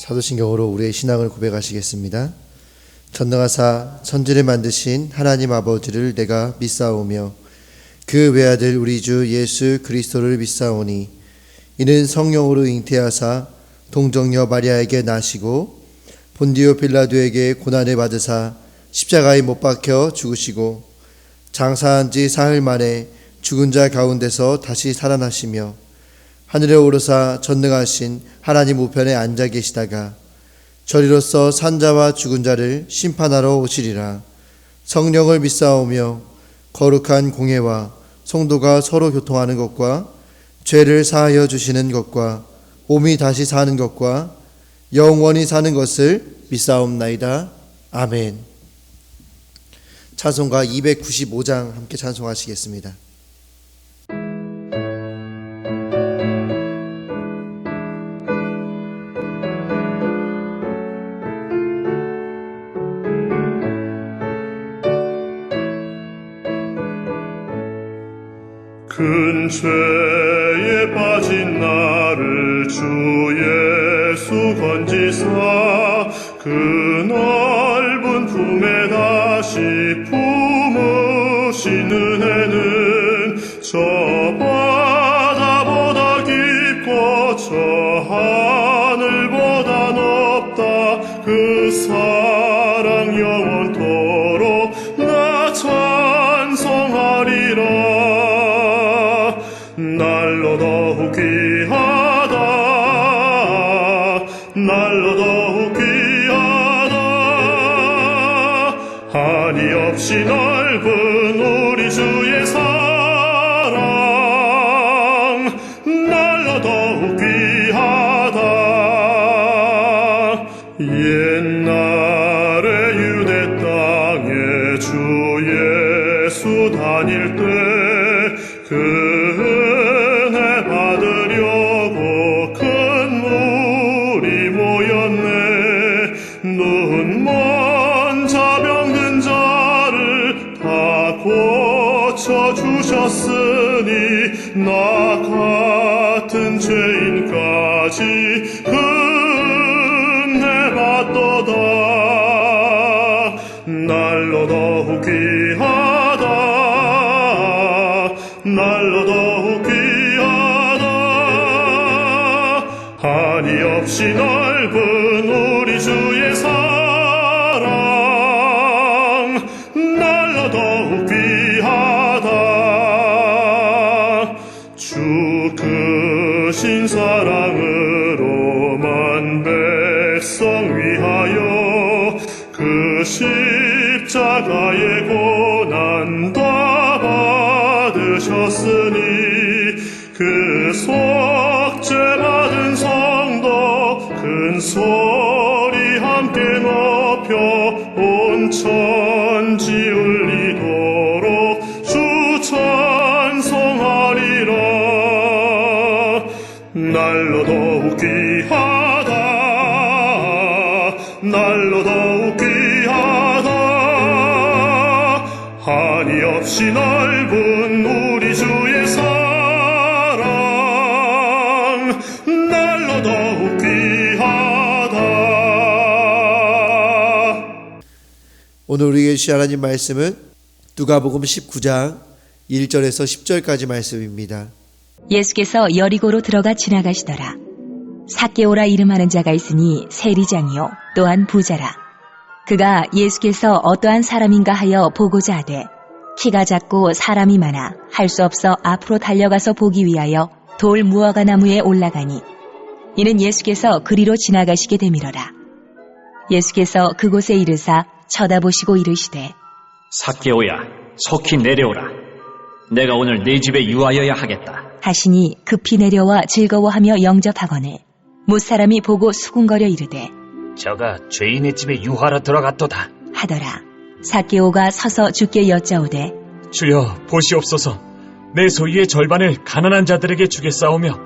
사도신경으로 우리의 신앙을 고백하시겠습니다. 전능하사 천지를 만드신 하나님 아버지를 내가 믿사오며 그 외아들 우리 주 예수 그리스도를 믿사오니 이는 성령으로 잉태하사 동정녀 마리아에게 나시고 본디오 빌라도에게 고난을 받으사 십자가에 못 박혀 죽으시고 장사한 지 사흘 만에 죽은 자 가운데서 다시 살아나시며 하늘에 오르사 전능하신 하나님 우편에 앉아 계시다가 저리로서 산자와 죽은 자를 심판하러 오시리라. 성령을 믿사오며 거룩한 공회와 성도가 서로 교통하는 것과 죄를 사하여 주시는 것과 몸이 다시 사는 것과 영원히 사는 것을 믿사옵나이다. 아멘. 찬송가 295장 함께 찬송하시겠습니다. 큰 죄에 빠진 나를 주 예수 건지사 그 넓은 품에 다시 품으신 은혜는 저 바다보다 깊고 저 하늘보다 높다. 그 사랑 영원토록 나 찬송하리라. 날로 더욱 귀하다. 날로 더욱 귀하다. 한이 없이 넓은 우리 주의 사랑 날로 더욱 귀하다. 옛날에 유대 땅에 주 예수 다닐 때 그 받으려고 큰 물이 모였네. 눈먼 자 병든 자를 다 고쳐주셨으니 나 같은 죄인까지 은혜 받도다. 날로 더욱 귀하다. 날로 더욱 귀하다. 한이 없이 넓은 우리 주의 사랑 날로 더욱 귀하다. 주 크신 사랑으로만 백성 위하여 그 십자가의 고난 다 받으셨으니 그 속죄 받은 성도 큰 소리 함께 높여 온 천지 울리도록 주 찬송하리라. 날로 더욱 귀하다. 날로 더욱 귀하다. 한이 없이 넓은 우리 주의 사랑 날로 더욱 귀하다. 오늘 우리에게 주신 하나님 말씀은 누가복음 19장 1절에서 10절까지 말씀입니다. 예수께서 여리고로 들어가 지나가시더라. 삭개오라 이름하는 자가 있으니 세리장이요 또한 부자라. 그가 예수께서 어떠한 사람인가 하여 보고자 하되 키가 작고 사람이 많아 할 수 없어 앞으로 달려가서 보기 위하여 돌 무화과 나무에 올라가니 이는 예수께서 그리로 지나가시게 되밀어라. 예수께서 그곳에 이르사 쳐다보시고 이르시되 삭개오야 속히 내려오라. 내가 오늘 네 집에 유하여야 하겠다 하시니 급히 내려와 즐거워하며 영접하거늘 못사람이 보고 수군거려 이르되 저가 죄인의 집에 유하러 들어갔도다 하더라. 삭개오가 서서 주께 여짜오되 주여 보시옵소서. 내 소유의 절반을 가난한 자들에게 주겠사오며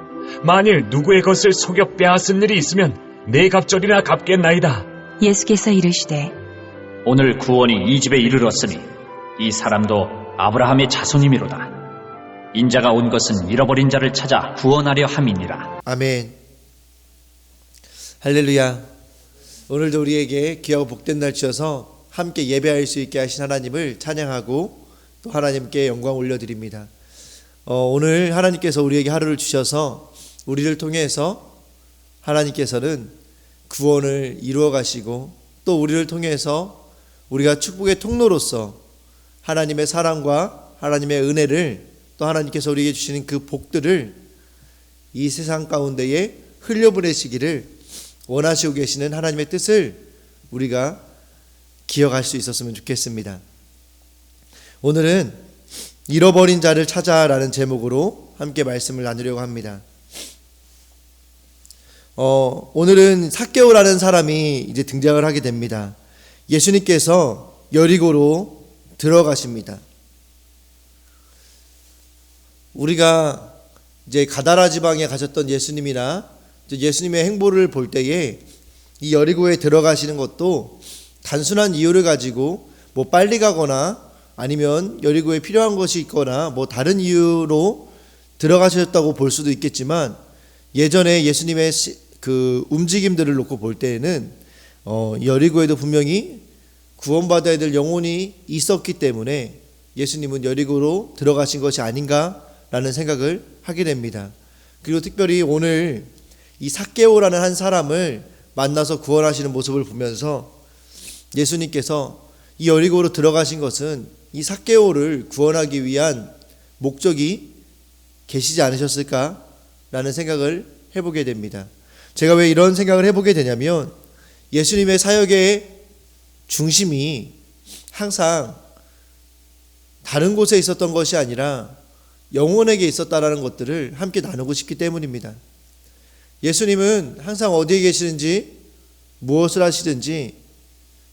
만일 누구의 것을 속여 빼앗은 일이 있으면 네 갑절이나 갚겠나이다. 예수께서 이르시되 오늘 구원이 이 집에 이르렀으니 이 사람도 아브라함의 자손이미로다. 인자가 온 것은 잃어버린 자를 찾아 구원하려 함이니라. 아멘. 할렐루야. 오늘도 우리에게 귀하고 복된 날 주셔서 함께 예배할 수 있게 하신 하나님을 찬양하고 또 하나님께 영광 올려드립니다. 오늘 하나님께서 우리에게 하루를 주셔서 우리를 통해서 하나님께서는 구원을 이루어 가시고 또 우리를 통해서 우리가 축복의 통로로서 하나님의 사랑과 하나님의 은혜를 또 하나님께서 우리에게 주시는 그 복들을 이 세상 가운데에 흘려보내시기를 원하시고 계시는 하나님의 뜻을 우리가 기억할 수 있었으면 좋겠습니다. 오늘은 잃어버린 자를 찾아라는 제목으로 함께 말씀을 나누려고 합니다. 오늘은 삭개오라는 사람이 이제 등장을 하게 됩니다. 예수님께서 여리고로 들어가십니다. 우리가 이제 가다라 지방에 가셨던 예수님이나 예수님의 행보를 볼 때에 이 여리고에 들어가시는 것도 단순한 이유를 가지고 뭐 빨리 가거나 아니면 여리고에 필요한 것이 있거나 뭐 다른 이유로 들어가셨다고 볼 수도 있겠지만 예전에 예수님의 그 움직임들을 놓고 볼 때에는 여리고에도 분명히 구원받아야 될 영혼이 있었기 때문에 예수님은 여리고로 들어가신 것이 아닌가라는 생각을 하게 됩니다. 그리고 특별히 오늘 이 삭개오라는 한 사람을 만나서 구원하시는 모습을 보면서 예수님께서 이 여리고로 들어가신 것은 이 삭개오를 구원하기 위한 목적이 계시지 않으셨을까라는 생각을 해보게 됩니다. 제가 왜 이런 생각을 해보게 되냐면 예수님의 사역의 중심이 항상 다른 곳에 있었던 것이 아니라 영혼에게 있었다라는 것들을 함께 나누고 싶기 때문입니다. 예수님은 항상 어디에 계시는지 무엇을 하시든지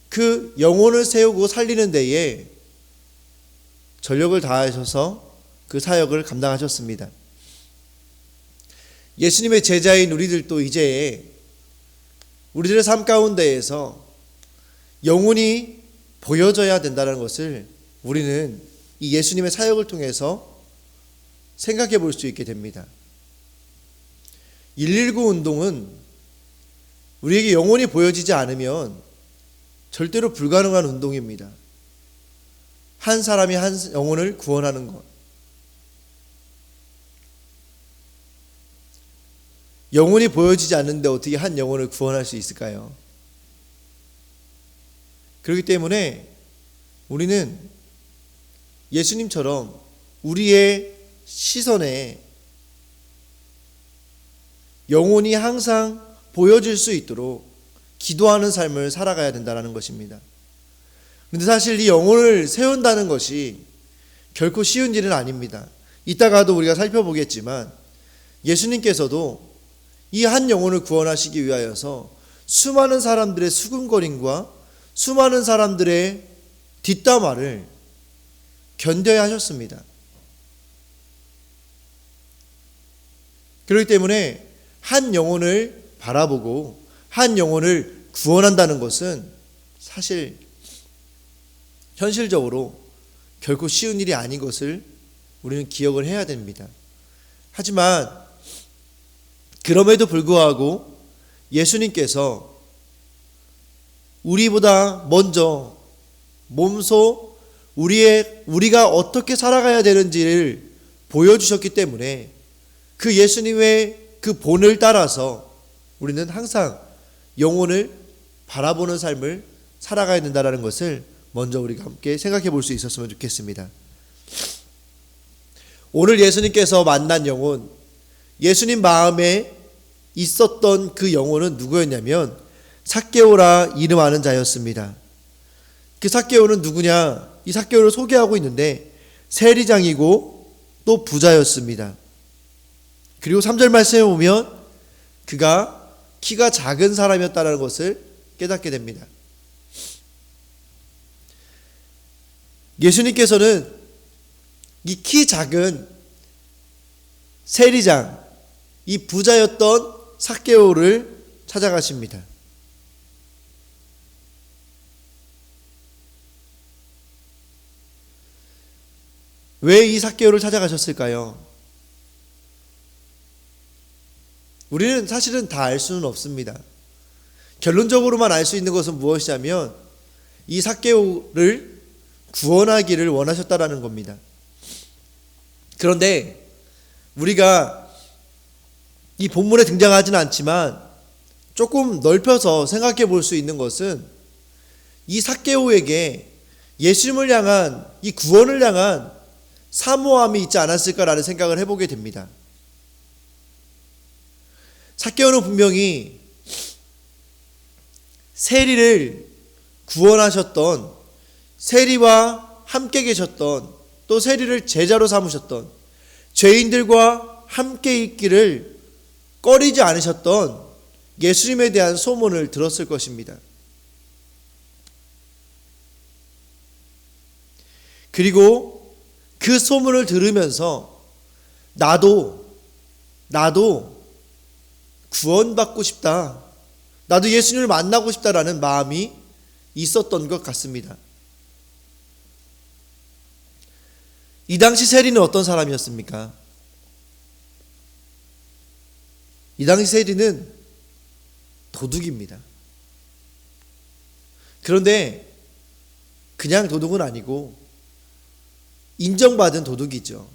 그 영혼을 세우고 살리는 데에 전력을 다하셔서 그 사역을 감당하셨습니다. 예수님의 제자인 우리들도 이제 우리들의 삶 가운데에서 영혼이 보여져야 된다는 것을 우리는 이 예수님의 사역을 통해서 생각해 볼 수 있게 됩니다. 119 운동은 우리에게 영혼이 보여지지 않으면 절대로 불가능한 운동입니다. 한 사람이 한 영혼을 구원하는 것. 영혼이 보여지지 않는데 어떻게 한 영혼을 구원할 수 있을까요? 그렇기 때문에 우리는 예수님처럼 우리의 시선에 영혼이 항상 보여질 수 있도록 기도하는 삶을 살아가야 된다는 것입니다. 그런데 사실 이 영혼을 세운다는 것이 결코 쉬운 일은 아닙니다. 이따가도 우리가 살펴보겠지만 예수님께서도 이 한 영혼을 구원하시기 위하여서 수많은 사람들의 수군거림과 수많은 사람들의 뒷담화를 견뎌야 하셨습니다. 그렇기 때문에 한 영혼을 바라보고 한 영혼을 구원한다는 것은 사실 현실적으로 결코 쉬운 일이 아닌 것을 우리는 기억을 해야 됩니다. 하지만 그럼에도 불구하고 예수님께서 우리보다 먼저 몸소 우리가 어떻게 살아가야 되는지를 보여주셨기 때문에 그 예수님의 그 본을 따라서 우리는 항상 영혼을 바라보는 삶을 살아가야 된다는 것을 먼저 우리가 함께 생각해 볼 수 있었으면 좋겠습니다. 오늘 예수님께서 만난 영혼, 예수님 마음에 있었던 그 영혼은 누구였냐면 삭개오라 이름하는 자였습니다. 그 삭개오는 누구냐? 이 삭개오를 소개하고 있는데 세리장이고 또 부자였습니다. 그리고 3절 말씀에 보면 그가 키가 작은 사람이었다는 것을 깨닫게 됩니다. 예수님께서는 이 키 작은 세리장, 이 부자였던 삭개오를 찾아가십니다. 왜 이 삭개오를 찾아가셨을까요? 우리는 사실은 다 알 수는 없습니다. 결론적으로만 알 수 있는 것은 무엇이냐면 이 삭개오를 구원하기를 원하셨다라는 겁니다. 그런데 우리가 이 본문에 등장하지는 않지만 조금 넓혀서 생각해 볼 수 있는 것은 이 삭개오에게 예수님을 향한 이 구원을 향한 사모함이 있지 않았을까라는 생각을 해보게 됩니다. 삭개오는 분명히 세리를 구원하셨던, 세리와 함께 계셨던, 또 세리를 제자로 삼으셨던, 죄인들과 함께 있기를 꺼리지 않으셨던 예수님에 대한 소문을 들었을 것입니다. 그리고 그 소문을 들으면서 나도 구원받고 싶다, 나도 예수님을 만나고 싶다라는 마음이 있었던 것 같습니다. 이 당시 세리는 어떤 사람이었습니까? 이 당시 세리는 도둑입니다. 그런데 그냥 도둑은 아니고 인정받은 도둑이죠.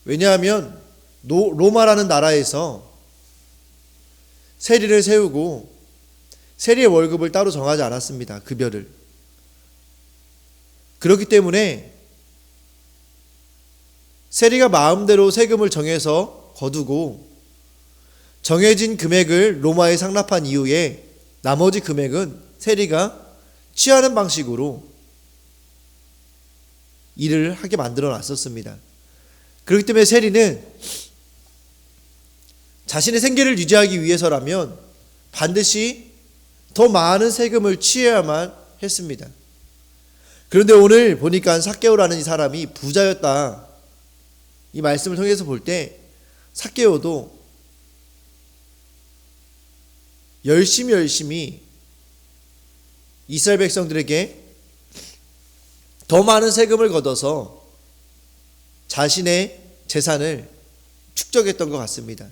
왜냐하면 로마라는 나라에서 세리를 세우고 세리의 월급을 따로 정하지 않았습니다. 급여를. 그렇기 때문에 세리가 마음대로 세금을 정해서 거두고 정해진 금액을 로마에 상납한 이후에 나머지 금액은 세리가 취하는 방식으로 일을 하게 만들어 놨었습니다. 그렇기 때문에 세리는 자신의 생계를 유지하기 위해서라면 반드시 더 많은 세금을 취해야만 했습니다. 그런데 오늘 보니까 삭개오라는 이 사람이 부자였다, 이 말씀을 통해서 볼 때 삭개오도 열심히 이스라엘 백성들에게 더 많은 세금을 걷어서 자신의 재산을 축적했던 것 같습니다.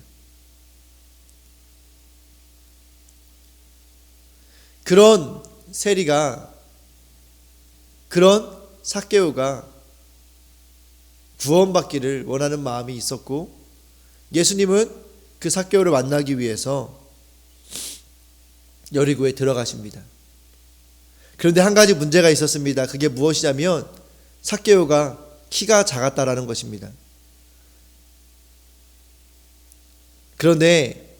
그런 세리가, 그런 삭개오가 구원받기를 원하는 마음이 있었고, 예수님은 그 삭개오를 만나기 위해서 여리고에 들어가십니다. 그런데 한 가지 문제가 있었습니다. 그게 무엇이냐면 삭개오가 키가 작았다라는 것입니다. 그런데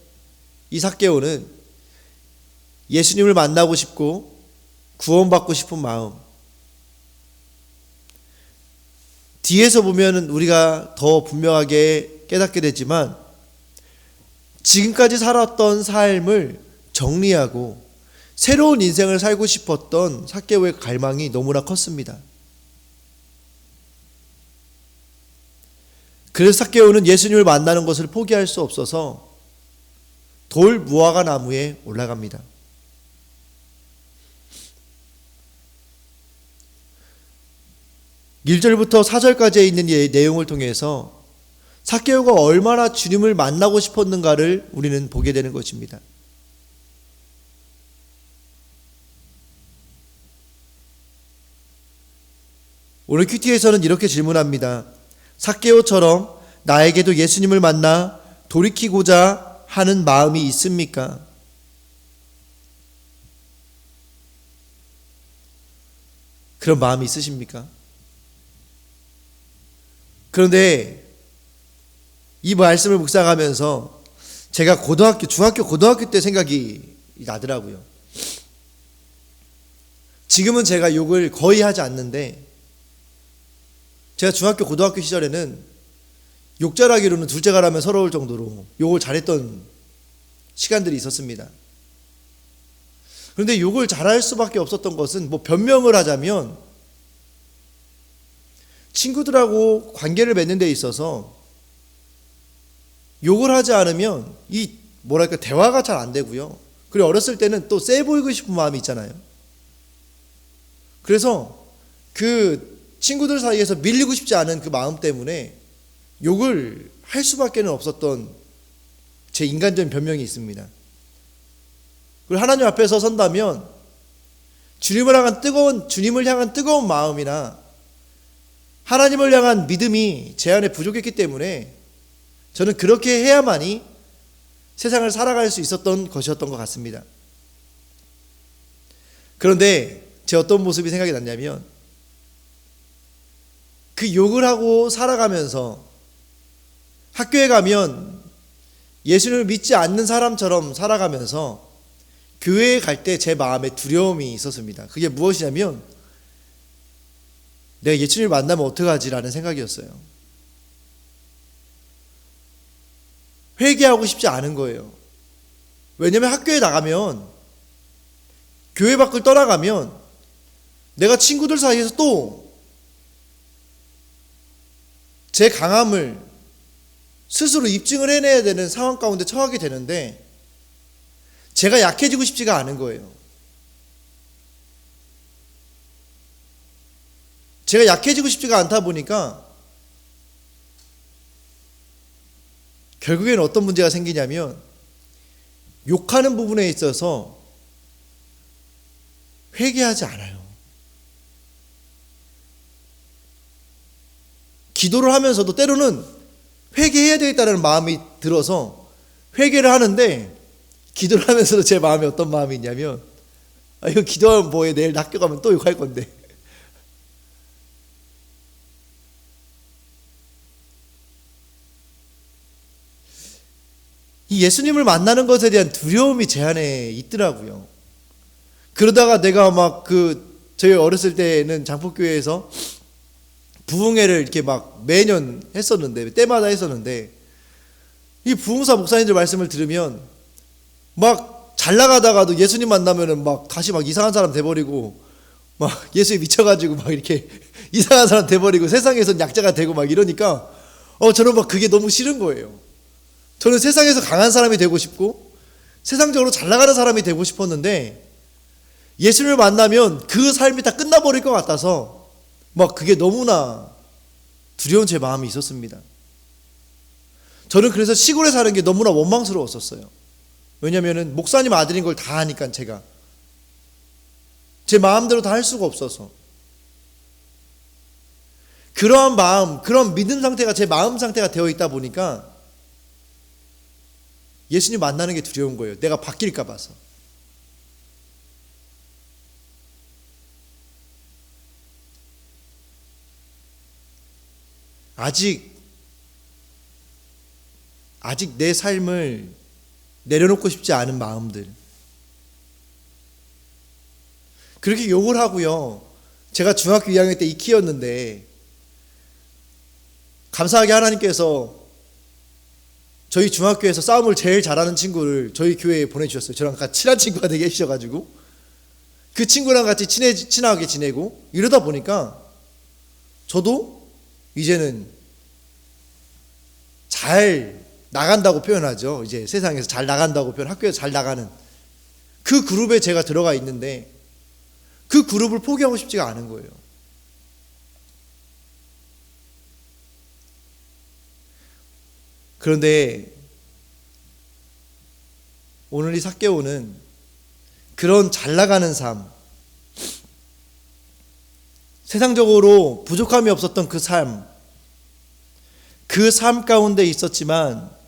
이 삭개오는 예수님을 만나고 싶고 구원받고 싶은 마음, 뒤에서 보면 우리가 더 분명하게 깨닫게 되지만 지금까지 살았던 삶을 정리하고 새로운 인생을 살고 싶었던 삭개오의 갈망이 너무나 컸습니다. 그래서 삭개오는 예수님을 만나는 것을 포기할 수 없어서 돌 무화과 나무에 올라갑니다. (1절부터) (4절까지에) 있는 내용을 통해서 삭개오가 얼마나 주님을 만나고 싶었는가를 우리는 보게 되는 것입니다. 오늘 큐티에서는 이렇게 질문합니다. 삭개오처럼 나에게도 예수님을 만나 돌이키고자 하는 마음이 있습니까? 그런 마음이 있으십니까? 그런데 이 말씀을 묵상하면서 제가 중학교, 고등학교 때 생각이 나더라고요. 지금은 제가 욕을 거의 하지 않는데 제가 중학교, 고등학교 시절에는 욕잘하기로는 둘째가 라면 서러울 정도로 욕을 잘했던 시간들이 있었습니다. 그런데 욕을 잘할 수밖에 없었던 것은 변명을 하자면 친구들하고 관계를 맺는 데 있어서 욕을 하지 않으면 대화가 잘 안 되고요. 그리고 어렸을 때는 또 세 보이고 싶은 마음이 있잖아요. 그래서 그 친구들 사이에서 밀리고 싶지 않은 그 마음 때문에 욕을 할 수밖에 없었던 제 인간적인 변명이 있습니다. 그리고 하나님 앞에서 선다면 주님을 향한 뜨거운 마음이나 하나님을 향한 믿음이 제 안에 부족했기 때문에 저는 그렇게 해야만이 세상을 살아갈 수 있었던 것이었던 것 같습니다. 그런데 제 어떤 모습이 생각이 났냐면, 그 욕을 하고 살아가면서 학교에 가면 예수님을 믿지 않는 사람처럼 살아가면서 교회에 갈 때 제 마음에 두려움이 있었습니다. 그게 무엇이냐면, 내가 예수님을 만나면 어떡하지라는 생각이었어요. 회개하고 싶지 않은 거예요. 왜냐면 학교에 나가면, 교회 밖을 떠나가면 내가 친구들 사이에서 또 제 강함을 스스로 입증을 해내야 되는 상황 가운데 처하게 되는데, 제가 약해지고 싶지가 않은 거예요. 제가 약해지고 싶지가 않다 보니까 결국에는 어떤 문제가 생기냐면, 욕하는 부분에 있어서 회개하지 않아요. 기도를 하면서도 때로는 회개해야 되겠다는 마음이 들어서 회개를 하는데, 기도를 하면서도 제 마음에 어떤 마음이 있냐면, 이거 기도하면 뭐해, 내일 학교 가면 또 욕할 건데. 이 예수님을 만나는 것에 대한 두려움이 제 안에 있더라고요. 그러다가 내가 막 저희 어렸을 때는 장포교회에서 부흥회를 이렇게 막 매년 했었는데, 때마다 했었는데, 이 부흥사 목사님들 말씀을 들으면 막 잘 나가다가도 예수님 만나면은 막 다시 막 이상한 사람 돼버리고, 막 예수에 미쳐가지고 막 이렇게 이상한 사람 돼버리고, 세상에선 약자가 되고 막 이러니까 저는 막 그게 너무 싫은 거예요. 저는 세상에서 강한 사람이 되고 싶고 세상적으로 잘 나가는 사람이 되고 싶었는데, 예수님을 만나면 그 삶이 다 끝나버릴 것 같아서 막 그게 너무나 두려운 제 마음이 있었습니다. 저는 그래서 시골에 사는 게 너무나 원망스러웠었어요. 왜냐면은 목사님 아들인 걸 다 하니까 제가 제 마음대로 다 할 수가 없어서, 그러한 마음, 그런 믿음 상태가 제 마음 상태가 되어 있다 보니까 예수님 만나는 게 두려운 거예요. 내가 바뀔까 봐서. 아직 내 삶을 내려놓고 싶지 않은 마음들. 그렇게 욕을 하고요. 제가 중학교 2학년 때 이키였는데, 감사하게 하나님께서 저희 중학교에서 싸움을 제일 잘하는 친구를 저희 교회에 보내주셨어요. 저랑 같이 친한 친구가 되게 해주셔가지고 그 친구랑 같이 친하게 지내고 이러다 보니까 저도 이제는 잘 나간다고 표현하죠. 이제 세상에서 잘 나간다고 학교에서 잘 나가는 그 그룹에 제가 들어가 있는데, 그 그룹을 포기하고 싶지가 않은 거예요. 그런데 오늘 이 삭개오는 그런 잘 나가는 삶, 세상적으로 부족함이 없었던 그 삶 가운데 있었지만,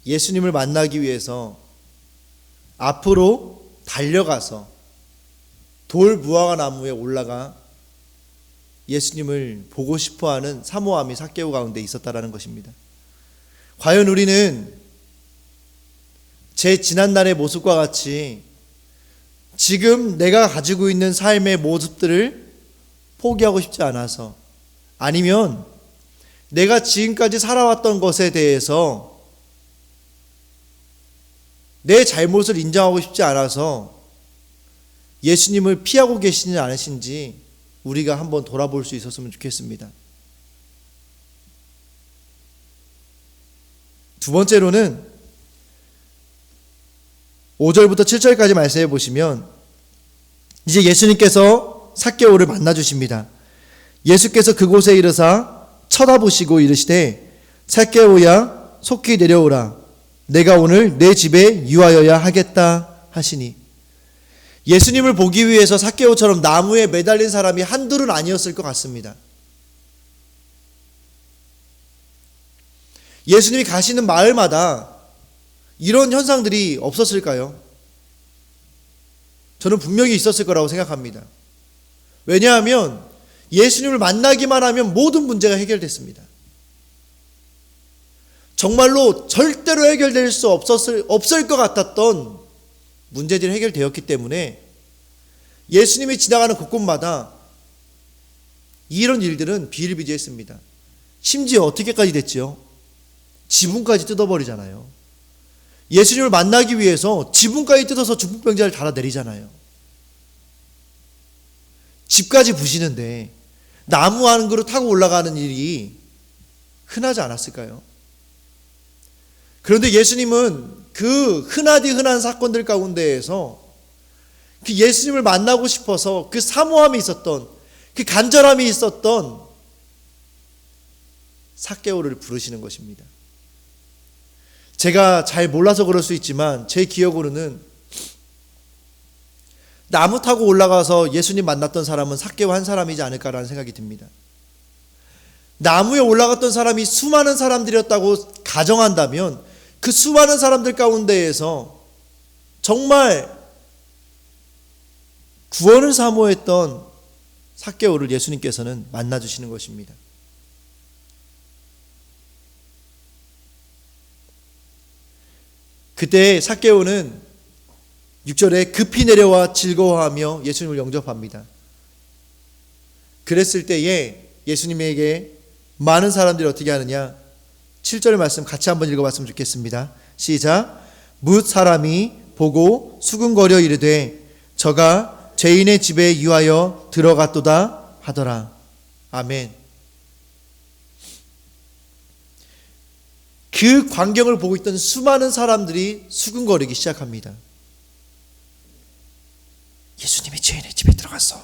예수님을 만나기 위해서 앞으로 달려가서 돌 무화과 나무에 올라가 예수님을 보고 싶어하는 사모함이 삭개오 가운데 있었다라는 것입니다. 과연 우리는 제 지난날의 모습과 같이 지금 내가 가지고 있는 삶의 모습들을 포기하고 싶지 않아서, 아니면 내가 지금까지 살아왔던 것에 대해서 내 잘못을 인정하고 싶지 않아서 예수님을 피하고 계시지 않으신지 우리가 한번 돌아볼 수 있었으면 좋겠습니다. 두 번째로는 5절부터 7절까지 말씀해 보시면, 이제 예수님께서 삭개오를 만나 주십니다. 예수께서 그곳에 이르사 쳐다보시고 이르시되, 삭개오야 속히 내려오라. 내가 오늘 내 집에 유하여야 하겠다 하시니. 예수님을 보기 위해서 삭개오처럼 나무에 매달린 사람이 한둘은 아니었을 것 같습니다. 예수님이 가시는 마을마다 이런 현상들이 없었을까요? 저는 분명히 있었을 거라고 생각합니다. 왜냐하면 예수님을 만나기만 하면 모든 문제가 해결됐습니다. 정말로 절대로 해결될 수 없을 것 같았던 문제들이 해결되었기 때문에 예수님이 지나가는 곳곳마다 이런 일들은 비일비재했습니다. 심지어 어떻게까지 됐지요? 지붕까지 뜯어버리잖아요. 예수님을 만나기 위해서 지붕까지 뜯어서 중풍병자를 달아내리잖아요. 집까지 부시는데 나무 한 그루 타고 올라가는 일이 흔하지 않았을까요? 그런데 예수님은 그 흔하디 흔한 사건들 가운데에서 그 예수님을 만나고 싶어서 그 사모함이 있었던, 그 간절함이 있었던 삭개오를 부르시는 것입니다. 제가 잘 몰라서 그럴 수 있지만 제 기억으로는 나무 타고 올라가서 예수님 만났던 사람은 삭개오 한 사람이지 않을까라는 생각이 듭니다. 나무에 올라갔던 사람이 수많은 사람들이었다고 가정한다면 그 수많은 사람들 가운데에서 정말 구원을 사모했던 삭개오를 예수님께서는 만나주시는 것입니다. 그때 삭개오는 6절에 급히 내려와 즐거워하며 예수님을 영접합니다. 그랬을 때에 예수님에게 많은 사람들이 어떻게 하느냐? 7절 말씀 같이 한번 읽어봤으면 좋겠습니다. 시작. 뭇 사람이 보고 수근거려 이르되 저가 죄인의 집에 유하여 들어갔도다 하더라. 아멘. 그 광경을 보고 있던 수많은 사람들이 수근거리기 시작합니다. 예수님이 죄인의 집에 들어갔어.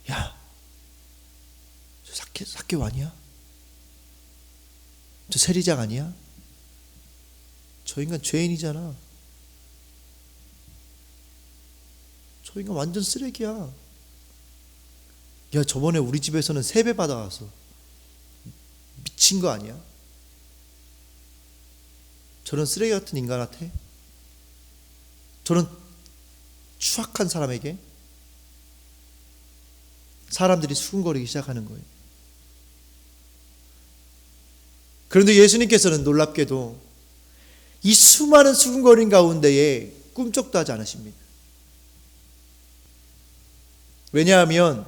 야, 저 삭개오 아니야? 저 세리장 아니야? 저 인간 죄인이잖아. 저 인간 완전 쓰레기야. 야, 저번에 우리 집에서는 3배 받아왔어. 미친 거 아니야? 저런 쓰레기 같은 인간한테? 저런 추악한 사람에게 사람들이 수군거리기 시작하는 거예요. 그런데 예수님께서는 놀랍게도 이 수많은 수군거림 가운데에 꿈쩍도 하지 않으십니다. 왜냐하면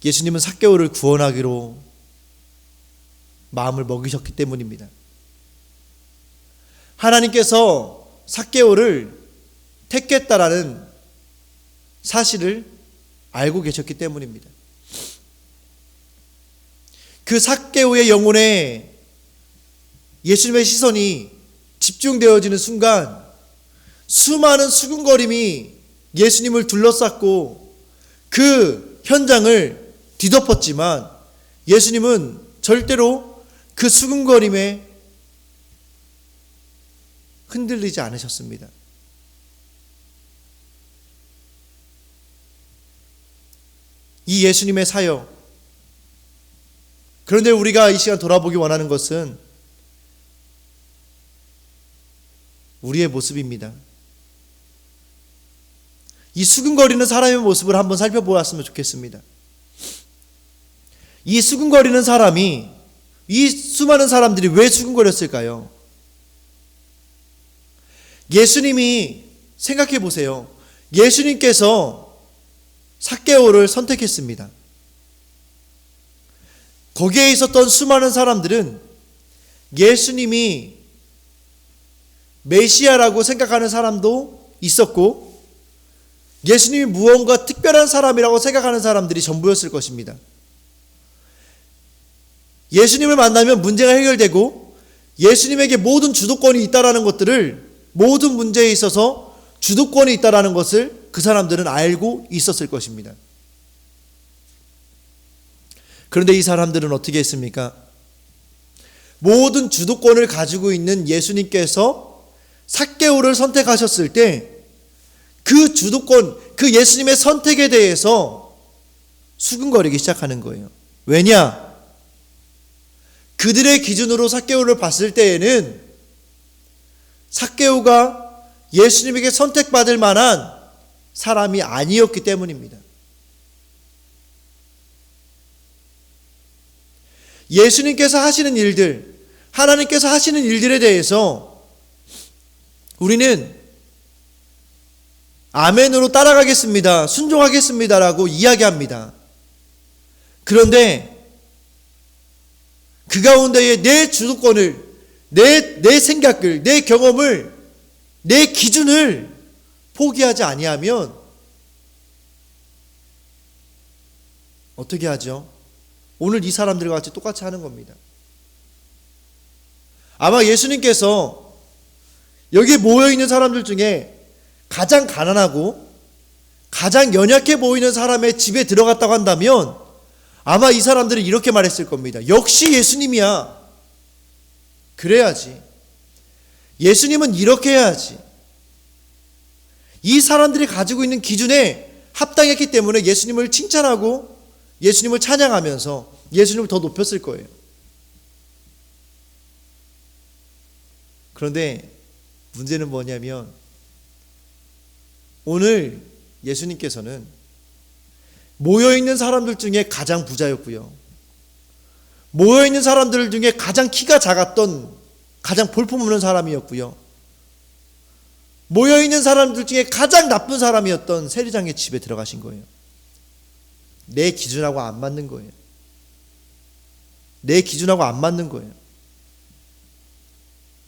예수님은 삭개오를 구원하기로 마음을 먹이셨기 때문입니다. 하나님께서 삭개오를 택했다라는 사실을 알고 계셨기 때문입니다. 그 삭개오의 영혼에 예수님의 시선이 집중되어지는 순간 수많은 수군거림이 예수님을 둘러쌌고 그 현장을 뒤덮었지만 예수님은 절대로 그 수군거림에 흔들리지 않으셨습니다. 이 예수님의 사역, 그런데 우리가 이 시간 돌아보기 원하는 것은 우리의 모습입니다. 이 수근거리는 사람의 모습을 한번 살펴보았으면 좋겠습니다. 이 수근거리는 사람이, 이 수많은 사람들이 왜 수근거렸을까요? 예수님이, 생각해 보세요. 예수님께서 삭개오를 선택했습니다. 거기에 있었던 수많은 사람들은 예수님이 메시아라고 생각하는 사람도 있었고 예수님이 무언가 특별한 사람이라고 생각하는 사람들이 전부였을 것입니다. 예수님을 만나면 문제가 해결되고 예수님에게 모든 주도권이 있다라는 것들을, 모든 문제에 있어서 주도권이 있다라는 것을 그 사람들은 알고 있었을 것입니다. 그런데 이 사람들은 어떻게 했습니까? 모든 주도권을 가지고 있는 예수님께서 삭개오를 선택하셨을 때 그 주도권, 그 예수님의 선택에 대해서 수근거리기 시작하는 거예요. 왜냐? 그들의 기준으로 삭개오를 봤을 때에는 삭개오가 예수님에게 선택받을 만한 사람이 아니었기 때문입니다. 예수님께서 하시는 일들, 하나님께서 하시는 일들에 대해서 우리는 아멘으로 따라가겠습니다, 순종하겠습니다라고 이야기합니다. 그런데 그 가운데에 내 주도권을, 내 생각을, 내 경험을, 내 기준을 포기하지 아니하면 어떻게 하죠? 오늘 이 사람들과 같이 똑같이 하는 겁니다. 아마 예수님께서 여기 모여있는 사람들 중에 가장 가난하고 가장 연약해 보이는 사람의 집에 들어갔다고 한다면 아마 이 사람들은 이렇게 말했을 겁니다. 역시 예수님이야. 그래야지. 예수님은 이렇게 해야지. 이 사람들이 가지고 있는 기준에 합당했기 때문에 예수님을 칭찬하고 예수님을 찬양하면서 예수님을 더 높였을 거예요. 그런데 문제는 뭐냐면 오늘 예수님께서는 모여있는 사람들 중에 가장 부자였고요. 모여있는 사람들 중에 가장 키가 작았던 가장 볼품없는 사람이었고요. 모여있는 사람들 중에 가장 나쁜 사람이었던 세리장의 집에 들어가신 거예요. 내 기준하고 안 맞는 거예요. 내 기준하고 안 맞는 거예요.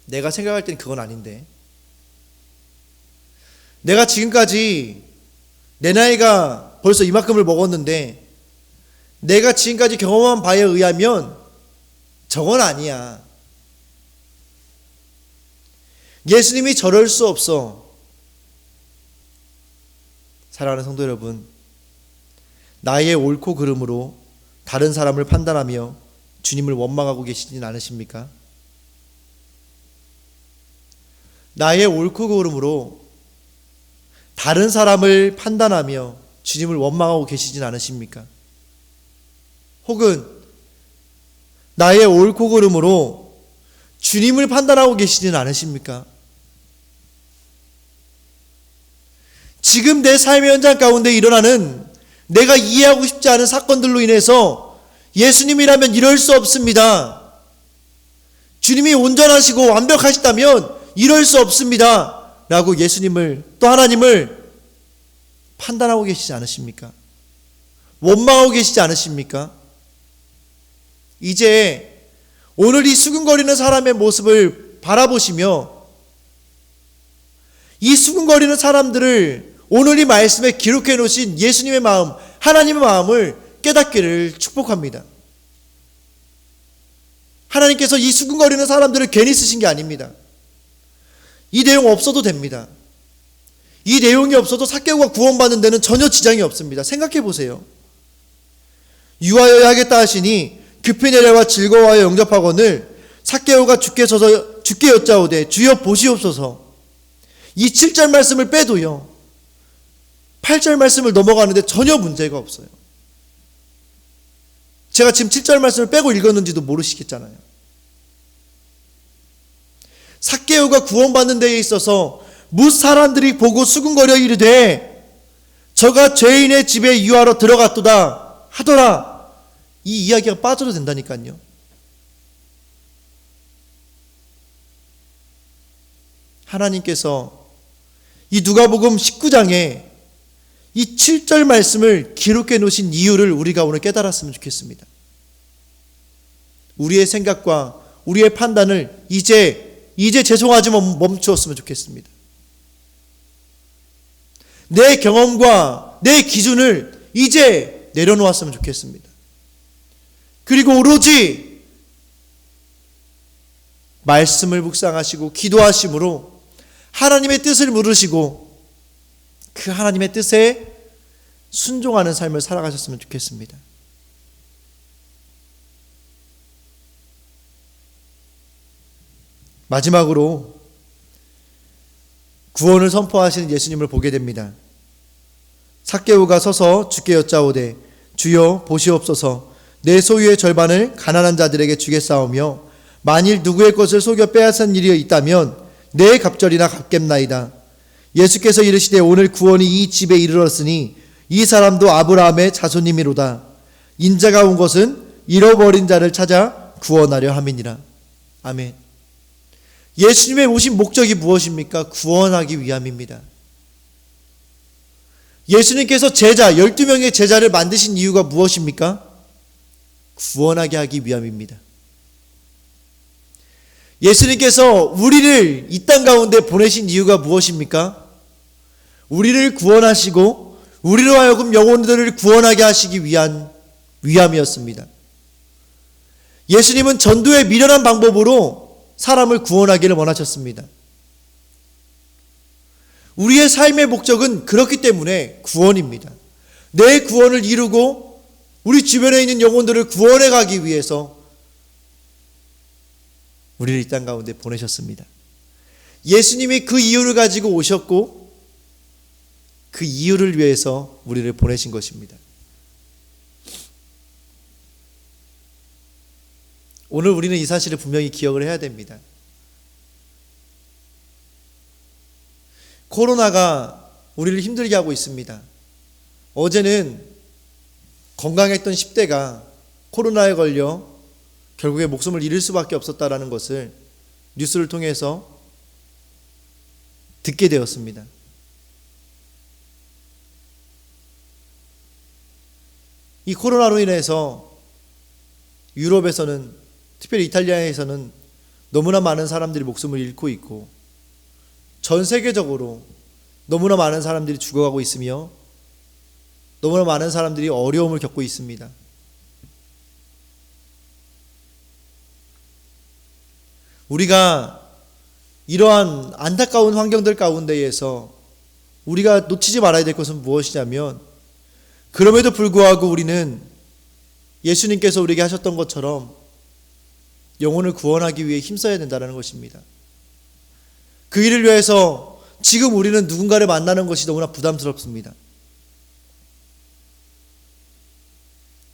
내가 생각할 땐 그건 아닌데. 내가 지금까지 내 나이가 벌써 이만큼을 먹었는데 내가 지금까지 경험한 바에 의하면 저건 아니야. 예수님이 저럴 수 없어. 사랑하는 성도 여러분, 나의 옳고 그름으로 다른 사람을 판단하며 주님을 원망하고 계시진 않으십니까? 나의 옳고 그름으로 다른 사람을 판단하며 주님을 원망하고 계시진 않으십니까? 혹은 나의 옳고 그름으로 주님을 판단하고 계시진 않으십니까? 지금 내 삶의 현장 가운데 일어나는 내가 이해하고 싶지 않은 사건들로 인해서 예수님이라면 이럴 수 없습니다. 주님이 온전하시고 완벽하시다면 이럴 수 없습니다. 라고 예수님을, 또 하나님을 판단하고 계시지 않으십니까? 원망하고 계시지 않으십니까? 이제 오늘 이 수근거리는 사람의 모습을 바라보시며 이 수근거리는 사람들을 오늘 이 말씀에 기록해 놓으신 예수님의 마음, 하나님의 마음을 깨닫기를 축복합니다. 하나님께서 이 수근거리는 사람들을 괜히 쓰신 게 아닙니다. 이 내용 없어도 됩니다. 이 내용이 없어도 삭개오가 구원받는 데는 전혀 지장이 없습니다. 생각해 보세요. 유하여야 하겠다 하시니 급히 내려와 즐거워하여 영접하거늘 삭개오가 주께 여짜오되 주여 보시옵소서. 이 7절 말씀을 빼도요 8절 말씀을 넘어가는데 전혀 문제가 없어요. 제가 지금 7절 말씀을 빼고 읽었는지도 모르시겠잖아요. 삭개오가 구원받는 데에 있어서 뭇 사람들이 보고 수군거려 이르되 저가 죄인의 집에 유하러 들어갔도다 하더라. 이 이야기가 빠져도 된다니까요. 하나님께서 이 누가복음 19장에 이 7절 말씀을 기록해 놓으신 이유를 우리가 오늘 깨달았으면 좋겠습니다. 우리의 생각과 우리의 판단을 이제 죄송하지 멈추었으면 좋겠습니다. 내 경험과 내 기준을 이제 내려놓았으면 좋겠습니다. 그리고 오로지 말씀을 묵상하시고 기도하심으로 하나님의 뜻을 물으시고 그 하나님의 뜻에 순종하는 삶을 살아가셨으면 좋겠습니다. 마지막으로 구원을 선포하시는 예수님을 보게 됩니다. 삭개오가 서서 주께 여짜오되 주여 보시옵소서 내 소유의 절반을 가난한 자들에게 주겠사오며 만일 누구의 것을 속여 빼앗은 일이 있다면 내 갑절이나 갚겠나이다. 예수께서 이르시되 오늘 구원이 이 집에 이르렀으니 이 사람도 아브라함의 자손님이로다. 인자가 온 것은 잃어버린 자를 찾아 구원하려 함이니라. 아멘. 예수님의 오신 목적이 무엇입니까? 구원하기 위함입니다. 예수님께서 제자, 12명의 제자를 만드신 이유가 무엇입니까? 구원하게 하기 위함입니다. 예수님께서 우리를 이 땅 가운데 보내신 이유가 무엇입니까? 우리를 구원하시고 우리로 하여금 영혼들을 구원하게 하시기 위함이었습니다. 예수님은 전도의 미련한 방법으로 사람을 구원하기를 원하셨습니다. 우리의 삶의 목적은 그렇기 때문에 구원입니다. 내 구원을 이루고 우리 주변에 있는 영혼들을 구원해 가기 위해서 우리를 이 땅 가운데 보내셨습니다. 예수님이 그 이유를 가지고 오셨고 그 이유를 위해서 우리를 보내신 것입니다. 오늘 우리는 이 사실을 분명히 기억을 해야 됩니다. 코로나가 우리를 힘들게 하고 있습니다. 어제는 건강했던 10대가 코로나에 걸려 결국에 목숨을 잃을 수밖에 없었다라는 것을 뉴스를 통해서 듣게 되었습니다. 이 코로나로 인해서 유럽에서는 특별히 이탈리아에서는 너무나 많은 사람들이 목숨을 잃고 있고 전 세계적으로 너무나 많은 사람들이 죽어가고 있으며 너무나 많은 사람들이 어려움을 겪고 있습니다. 우리가 이러한 안타까운 환경들 가운데에서 우리가 놓치지 말아야 될 것은 무엇이냐면 그럼에도 불구하고 우리는 예수님께서 우리에게 하셨던 것처럼 영혼을 구원하기 위해 힘써야 된다는 것입니다. 그 일을 위해서 지금 우리는 누군가를 만나는 것이 너무나 부담스럽습니다.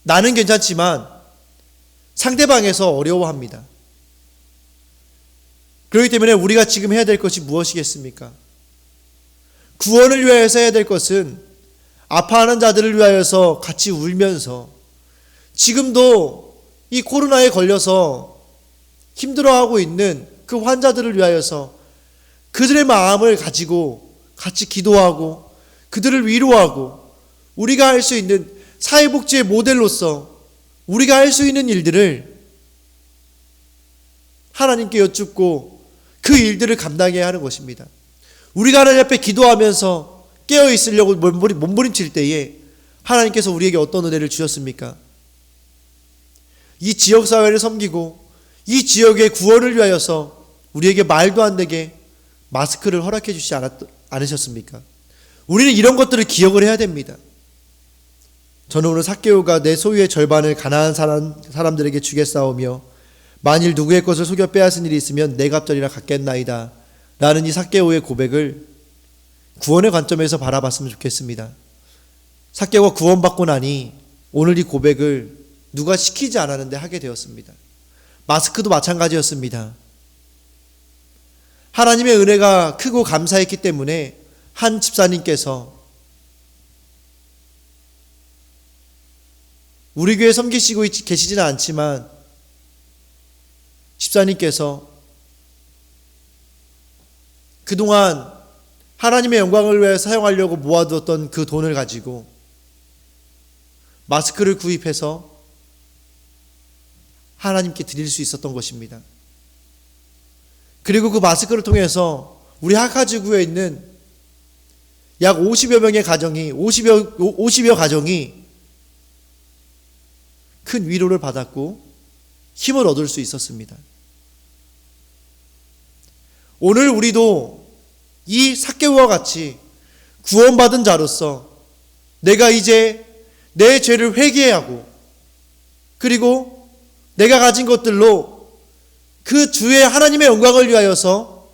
나는 괜찮지만 상대방에서 어려워합니다. 그렇기 때문에 우리가 지금 해야 될 것이 무엇이겠습니까? 구원을 위하여서 해야 될 것은 아파하는 자들을 위하여서 같이 울면서 지금도 이 코로나에 걸려서 힘들어하고 있는 그 환자들을 위하여서 그들의 마음을 가지고 같이 기도하고 그들을 위로하고 우리가 할 수 있는 사회복지의 모델로서 우리가 할 수 있는 일들을 하나님께 여쭙고 그 일들을 감당해야 하는 것입니다. 우리가 하나님 앞에 기도하면서 깨어있으려고 몸부림칠 때에 하나님께서 우리에게 어떤 은혜를 주셨습니까? 이 지역사회를 섬기고 이 지역의 구원을 위하여서 우리에게 말도 안 되게 마스크를 허락해 주시지 않으셨습니까? 우리는 이런 것들을 기억을 해야 됩니다. 저는 오늘 삭개오가 내 소유의 절반을 가난한 사람들에게 주겠사오며 만일 누구의 것을 속여 빼앗은 일이 있으면 내 갑절이나 갖겠나이다 라는 이 삭개오의 고백을 구원의 관점에서 바라봤으면 좋겠습니다. 삭개오가 구원받고 나니 오늘 이 고백을 누가 시키지 않았는데 하게 되었습니다. 마스크도 마찬가지였습니다. 하나님의 은혜가 크고 감사했기 때문에 한 집사님께서 우리 교회 섬기시고 계시지는 않지만 집사님께서 그동안 하나님의 영광을 위해 사용하려고 모아두었던 그 돈을 가지고 마스크를 구입해서 하나님께 드릴 수 있었던 것입니다. 그리고 그 마스크를 통해서 우리 하카지구에 있는 약 50여 명의 가정이 50여 가정이 큰 위로를 받았고 힘을 얻을 수 있었습니다. 오늘 우리도 이 삭개오와 같이 구원받은 자로서 내가 이제 내 죄를 회개하고 그리고 내가 가진 것들로 그 주의 하나님의 영광을 위하여서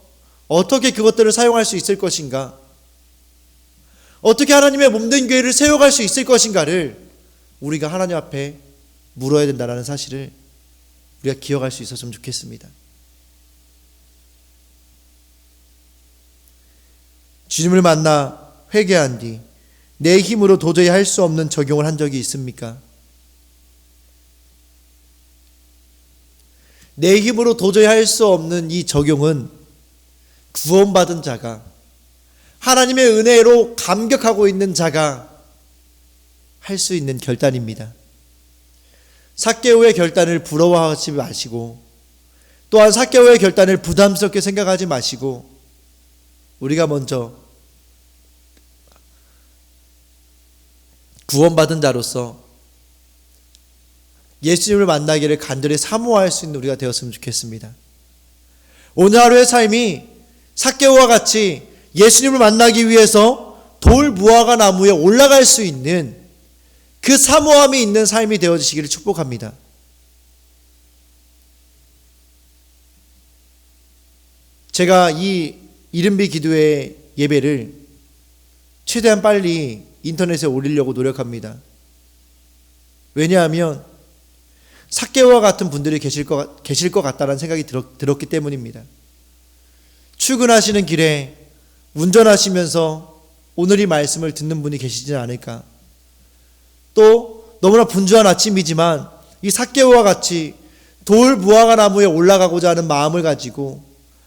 어떻게 그것들을 사용할 수 있을 것인가, 어떻게 하나님의 몸된 교회를 세워갈 수 있을 것인가를 우리가 하나님 앞에 물어야 된다는 사실을 우리가 기억할 수 있었으면 좋겠습니다. 주님을 만나 회개한 뒤 내 힘으로 도저히 할 수 없는 적용을 한 적이 있습니까? 내 힘으로 도저히 할 수 없는 이 적용은 구원받은 자가, 하나님의 은혜로 감격하고 있는 자가 할 수 있는 결단입니다. 삭개오의 결단을 부러워하지 마시고, 또한 삭개오의 결단을 부담스럽게 생각하지 마시고, 우리가 먼저 구원받은 자로서 예수님을 만나기를 간절히 사모할 수 있는 우리가 되었으면 좋겠습니다. 오늘 하루의 삶이 삭개오와 같이 예수님을 만나기 위해서 돌 무화과 나무에 올라갈 수 있는 그 사모함이 있는 삶이 되어지시기를 축복합니다. 제가 이 이른비 기도회 예배를 최대한 빨리 인터넷에 올리려고 노력합니다. 왜냐하면 삭개오와 같은 분들이 계실 것 같다는 생각이 들었기 때문입니다. 출근하시는 길에 운전하시면서 오늘 이 말씀을 듣는 분이 계시지는 않을까. 또 너무나 분주한 아침이지만 이 삭개오와 같이 돌 무화과 나무에 올라가고자 하는 마음을 가지고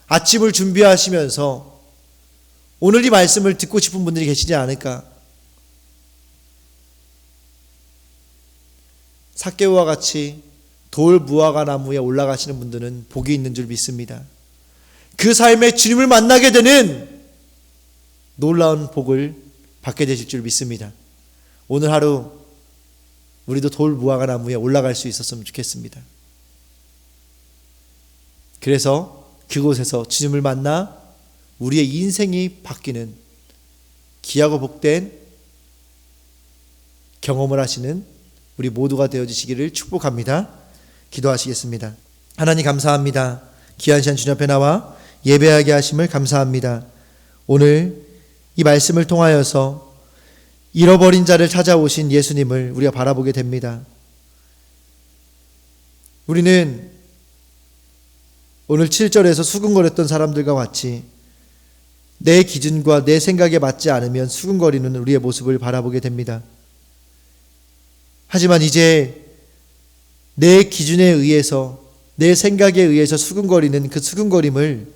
아침을 준비하시면서 오늘 이 말씀을 듣고 싶은 분들이 계시지 않을까. 삭개오와 같이 돌 무화과 나무에 올라가시는 분들은 복이 있는 줄 믿습니다. 그 삶에 주님을 만나게 되는 놀라운 복을 받게 되실 줄 믿습니다. 오늘 하루 우리도 돌 무화과 나무에 올라갈 수 있었으면 좋겠습니다. 그래서 그곳에서 주님을 만나 우리의 인생이 바뀌는 귀하고 복된 경험을 하시는 우리 모두가 되어주시기를 축복합니다. 기도하시겠습니다. 하나님 감사합니다. 귀한 시간 주님 앞에 나와 예배하게 하심을 감사합니다. 오늘 이 말씀을 통하여서 잃어버린 자를 찾아오신 예수님을 우리가 바라보게 됩니다. 우리는 오늘 7절에서 수군거렸던 사람들과 같이 내 기준과 내 생각에 맞지 않으면 수군거리는 우리의 모습을 바라보게 됩니다. 하지만 이제 내 기준에 의해서, 내 생각에 의해서 수군거리는 그 수군거림을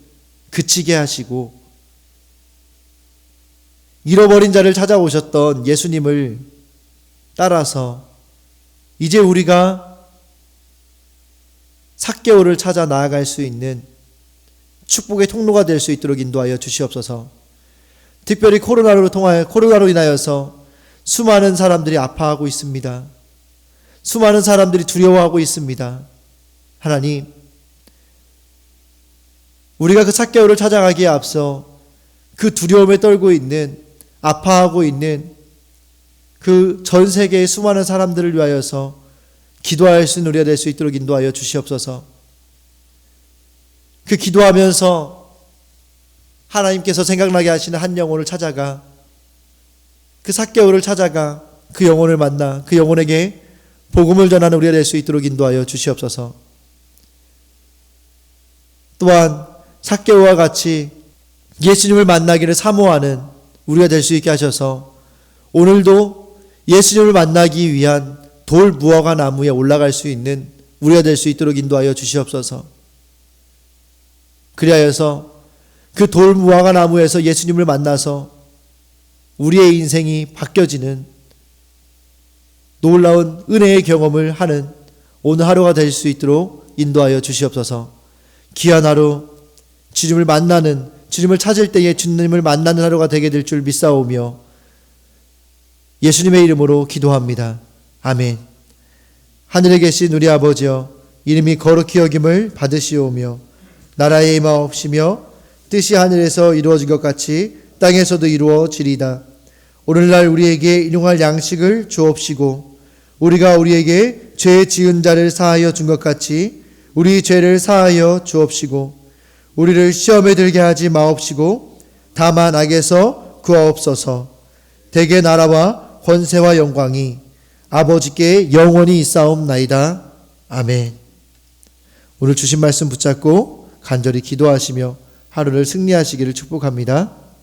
그치게 하시고 잃어버린 자를 찾아오셨던 예수님을 따라서 이제 우리가 삭개오를 찾아 나아갈 수 있는 축복의 통로가 될 수 있도록 인도하여 주시옵소서. 특별히 코로나로 인하여서 수많은 사람들이 아파하고 있습니다. 수많은 사람들이 두려워하고 있습니다. 하나님, 우리가 그 삭개오를 찾아가기에 앞서 그 두려움에 떨고 있는, 아파하고 있는 그 전 세계의 수많은 사람들을 위하여서 기도할 수 있는 우리가 될 수 있도록 인도하여 주시옵소서. 그 기도하면서 하나님께서 생각나게 하시는 한 영혼을 찾아가, 그 삭개오를 찾아가 그 영혼을 만나 그 영혼에게 복음을 전하는 우리가 될 수 있도록 인도하여 주시옵소서. 또한 삭개오와 같이 예수님을 만나기를 사모하는 우리가 될 수 있게 하셔서 오늘도 예수님을 만나기 위한 돌 무화과 나무에 올라갈 수 있는 우리가 될 수 있도록 인도하여 주시옵소서. 그리하여서 그 돌 무화과 나무에서 예수님을 만나서 우리의 인생이 바뀌어지는 놀라운 은혜의 경험을 하는 오늘 하루가 될 수 있도록 인도하여 주시옵소서. 귀한 하루, 주님을 만나는, 주님을 찾을 때에 주님을 만나는 하루가 되게 될 줄 믿사오며 예수님의 이름으로 기도합니다. 아멘. 하늘에 계신 우리 아버지여, 이름이 거룩히 여김을 받으시오며 나라에 임하옵시며 뜻이 하늘에서 이루어진 것 같이 땅에서도 이루어지리이다. 오늘날 우리에게 일용할 양식을 주옵시고 우리가 우리에게 죄 지은 자를 사하여 준 것 같이 우리 죄를 사하여 주옵시고 우리를 시험에 들게 하지 마옵시고 다만 악에서 구하옵소서. 대개 나라와 권세와 영광이 아버지께 영원히 있사옵나이다. 아멘. 오늘 주신 말씀 붙잡고 간절히 기도하시며 하루를 승리하시기를 축복합니다.